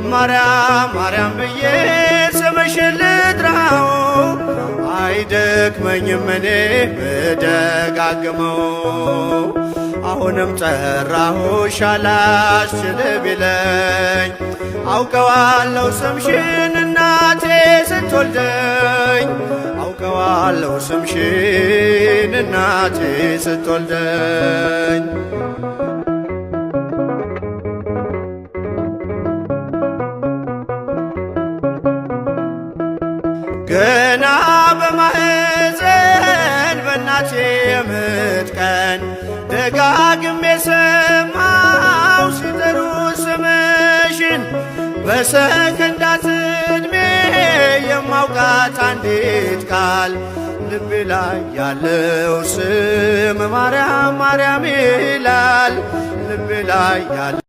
ማርያም ማርያም ብዬ ስምሽን ልጥራው አይደክመኝም እኔ ብደጋግመው። አሁንም ጠራሁሽ አላስችል ቢለኝ አውቀዋለሁ ስምሽን እናቴ ስትወልደኝ አውቀዋለሁ ስምሽን እናቴ ስትወልደኝ። ገና በማህፀን በእናቴ የምጥ ቀን ደጋግሜ ሰማው ሲጠሩ ስምሽን በሰከንዳት ዕድሜ የማውቃት አንዲት ቃል ልቤ ላይ ያለው ስም ማርያም ማርያም ይላል። ልቤ ላይ ያለ